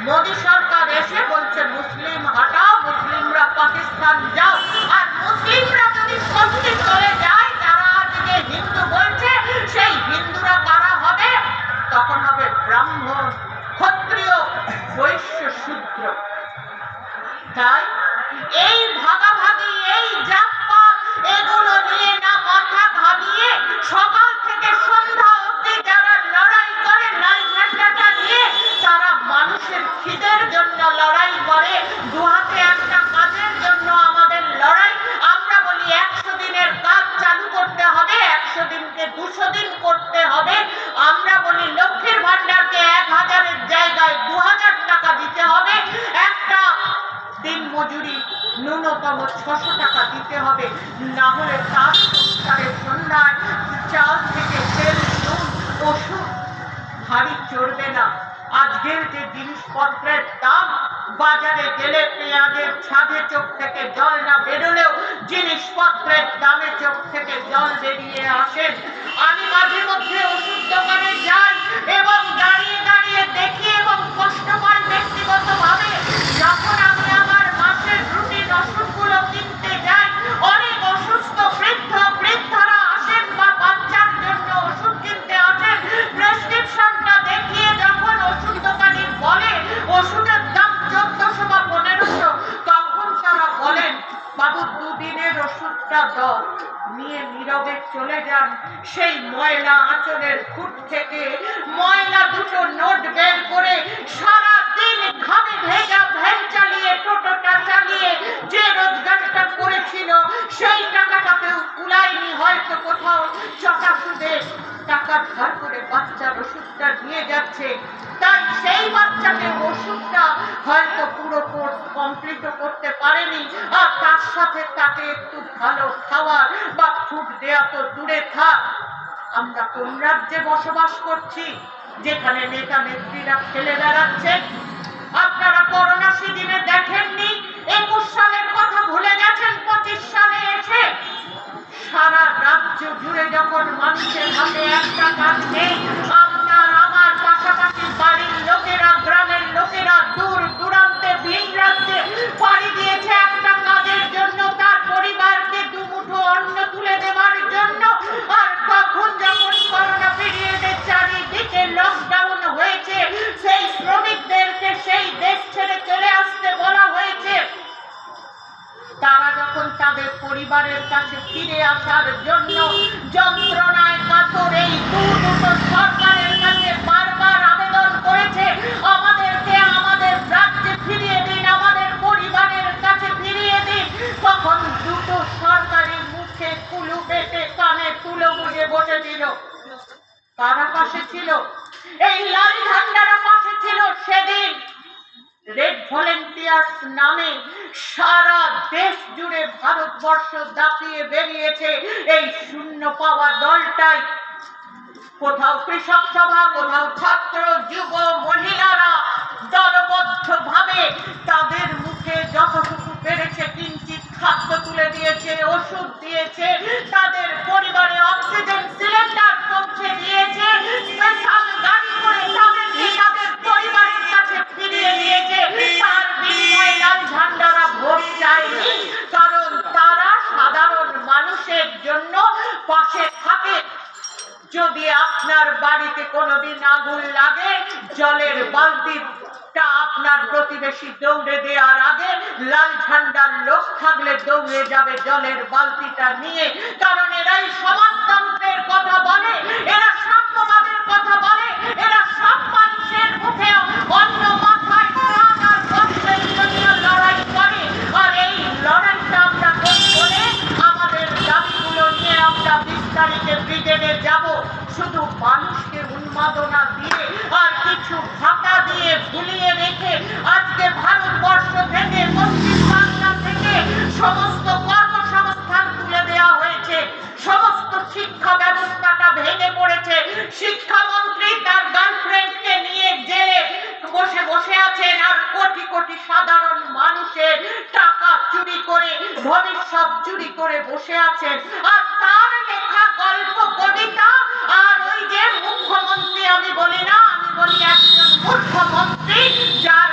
মোদী সরকার এসে বলছে মুসলিম হটাও, মুসলিমরা পাকিস্তান যাও। আর মুসলিমরা যদি সত্যি চলে যায়, যারা আজকে হিন্দু বলছে, সেই হিন্দুরা কারা হবে? তখন হবে ব্রাহ্মণ, ক্ষত্রিয়, বৈশ্য, শূদ্র। তাই এই ভাগাভাগি, এই জাতপাত, এগুলো নিয়ে না মাথা ঘামিয়ে সকাল থেকে সন্ধ্যা অবধি যারা লড়াই করে লাল ঝান্ডাটা নিয়ে, তারা মানুষের খিদের জন্য লড়াই করে, দুহাতে একটা কাজের জন্য আমাদের লড়াই। আমরা বলি 100 দিনের কাজ চালু করতে হবে, 100 দিনকে 200 দিন করতে হবে। আমরা বলি লক্ষ্মীর ভান্ডারকে 1000-এর জায়গায় 2000 টাকা দিতে হবে, একটা দিন মজুরি ন্যূনতম 600 টাকা দিতে হবে, না হলে তার সংসারের সন্ধ্যায় চাল থেকে তেল, নুন, ওষুধ ভারী চড়বে না। আজকের যে জিনিসপত্রের দাম, বাজারে গেলে পেঁয়াজের ছাদে চোখ থেকে জল না বেরোলেও জিনিসপত্রের দামে চোখ থেকে জল বেরিয়ে আসে। আমি মাঝে মধ্যে ওষুধ দোকানে যাই এবং দাঁড়িয়ে দাঁড়িয়ে দেখি এবং কষ্ট পাই ব্যক্তিগতভাবে। যখন আমি আমার মাসের রুটিন ওষুধগুলো কিনতে যাই, অনেক অসুস্থ বৃদ্ধারা আসেন বা বাচ্চার জন্য ওষুধ কিনতে আসেন। প্রেসক্রিপশনটা দেখিয়ে যখন ওষুধ দোকানি বলে ওষুধের দাম 1400 বা 1500, তখন তারা বলেন বাবু 2 দিনের ওষুধটা দাও, নিয়ে নীরবে চলে যান। সেই ময়লা আঁচলের খুঁট থেকে ময়লা দুটো নোট বের করে সারা দিন ঘামে ভেজা ভ্যান চালিয়ে, টোটোটা চালিয়ে যে রোজগারটা করেছিল, সেই টাকাটাকেও কুলায়নি, হয়তো কোথাও চটা সুদে টাকা ধার করে বাচ্চার ওষুধটা নিয়ে যাচ্ছে। তাই সেই বাচ্চাকে ওষুধটা হয়তো পুরো কোর্স কমপ্লিট করতে পারেনি, আর তার সাথে তাকে একটু ভালো খাওয়ার বা ফুড দেয়া তো দূরে থাক। আমরা কোন রাজ্যে বসবাস করছি যেখানে নেতা নেত্রীরা খেলে বেড়াচ্ছে? আপনারা করোনা সিজনে দেখেননি? 21 সালের কথা ভুলে গেছেন? 25 সালে এসে সারা রাজ্য জুড়ে যখন মানুষের হাতে একটা কাজ নেই, আপনার আমার পাশাপাশি বাড়ির লোকেরা, গ্রামের লোকেরা দূর দূরান্তে ভিন রাজ্যে পাড়ি দিয়েছে একটা কাজের জন্য, তার পরিবারকে দুমুঠো অন্ন তুলে দেওয়ার জন্য। আর তখন যখন করোনা পিরিয়ডে চারিদিকে লকডাউন হয়েছে, সেই শ্রমিকদেরকে সেই দেশ ছেড়ে চলে আসতে বলা হয়েছে। তারা যখন তাদের পরিবারের কাছে ফিরে আসার জন্য যন্ত্রণায় কাতর এই দুটো সরকারের কাছে বারবার আবেদন করেছে, আমাদেরকে আমাদের রাজ্যে ফিরিয়ে দিন, আমাদের পরিবারের কাছে ফিরিয়ে দিন, তখন দুটো সরকারের মুখে কুলু বেটে কানে তুলো গুঁজে বসেছিল। কারা পাশে ছিল? এই লাল ঝান্ডারা পাশে ছিল। সেদিন রেড ভলেন্টিয়ার্স নামে সারা দেশ জুড়ে ভারতবর্ষ দাপিয়ে বেরিয়েছে এই শূন্য পাওয়া দলটাই। কোথাও কৃষক সভা, কোথাও ছাত্র, যুব, মহিলারা দলবদ্ধভাবে তাদের মুখে যতটুকু পেরেছে কিঞ্চিৎ খাদ্য তুলে দিয়েছে, ওষুধ দিয়েছে, তাদের পরিবারে অক্সিজেন সিলিন্ডার পৌঁছে দিয়েছে, স্পেশাল গাড়ি করে তাদের পরিবারের কাছে ফিরিয়ে দিয়েছে। তার বিনিময়ে লাল ঝান্ডারা ভোট চায়নি, কারণ তারা সাধারণ মানুষের জন্য পাশে থাকে। যদি আপনার বাড়িতে কোনোদিন আগুন লাগে, জলের বালতিটা আপনার প্রতিবেশী দৌড়ে দেওয়ার আগে লাল ঝান্ডার লোক থাকলে দৌড়ে যাবে জলের বালতিটা নিয়ে। কারণ এরাই সমাজতন্ত্রের কথা বলে, এরা সাম্যবাদের কথা বলে, এরা সব মানুষের মুখে অন্য মাথায় আর কষ্টের জন্য লড়াই করে। আর এই লড়াইটা আমরা করি বলে আমাদের দাবিগুলো নিয়ে আমরা 20 তারিখে ব্রিগেডে যাব। শুধু মানুষকে উন্মাদনা দিয়ে আর কিছু ভাতা দিয়ে ভুলিয়ে রেখে আজকে ভারতবর্ষ থেকে, পশ্চিম বাংলা থেকে সমস্ত কর্মসংস্থান তুলে দেওয়া হয়েছে, সমস্ত শিক্ষা ব্যবস্থাটা ভেঙে পড়েছে। শিক্ষামন্ত্রী তার গার্লফ্রেন্ডকে নিয়ে জেলে বসে বসে আছেন, আর কোটি কোটি সাধারণ মানুষের টাকা চুরি করে, ভবিষ্যৎ চুরি করে বসে আছেন। আর তার লেখা গল্প, কবিতা, আর ওই যে মুখ্যমন্ত্রী, আমি বলি না, আমি বলি একজন মুখ্যমন্ত্রী যার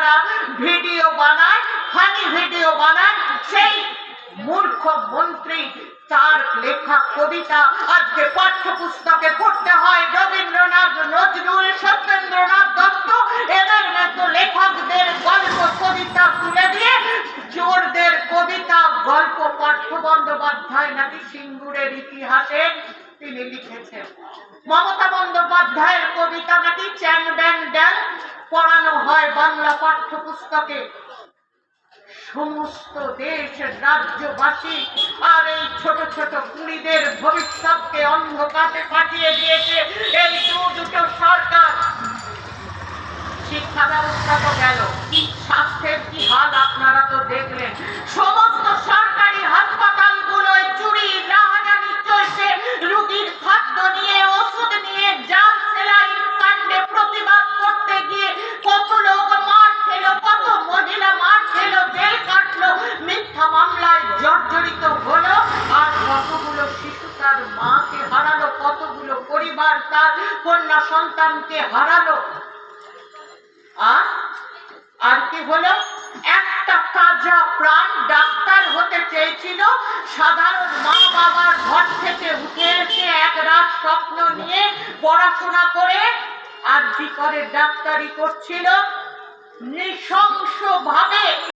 যারা ভিডিও বানায়, ফানি ভিডিও বানায়, সেই মূর্খ মন্ত্রী তার লেখা কবিতা আজকে পাঠ্যপুস্তকে পড়তে হয়। রবীন্দ্রনাথ, নজরুল, সত্যেন্দ্রনাথ দত্ত এদের মতো লেখকদের গল্প কবিতা তুলে দিয়ে চোরদের কবিতা গল্প পাঠ্য বন্দ্যোপাধ্যায় নাকি সিঙ্গুরের ইতিহাসে তিনি লিখেছেন। মমতা বন্দ্যোপাধ্যায়ের কবিতা নাকি চ্যাং ব্যাং ড্যাং পড়ানো হয় বাংলা পাঠ্যপুস্তকে। সমস্ত দেশ, রাজ্যবাসী আর এই ছোট ছোট কুড়িদের ভবিষ্যৎকে অন্ধকারে পাঠিয়ে দিয়েছে এই দুটো সরকার। শিক্ষা ব্যবস্থা তো গেল, স্বাস্থ্যের কি হাল আপনারা তো দেখলেন। সমস্ত সরকারি হাসপাতালগুলোয় চুরি রাহাজানি চলছে। রোগীর খাদ্য নিয়ে, ওষুধ নিয়ে জাল সেলাইন কাণ্ডে প্রতিবাদ করতে গিয়ে কত লোক মার খেলো, কত মহিলা মার খেলো, জেল কাটলো, মিথ্যা মামলায় জর্জরিত হলো, আর কতগুলো শিশু তার মাকে হারালো, কতগুলো পরিবার তার কন্যা সন্তানকে হারালো। আর কি হলো? একটা তাজা প্রাণ ডাক্তার হতে চেয়েছিল, সাধারণ মা বাবার ঘর থেকে উঠে এসে এক রাত স্বপ্ন নিয়ে পড়াশোনা করে আর কি করে ডাক্তারি করছিল, নৃশংস ভাবে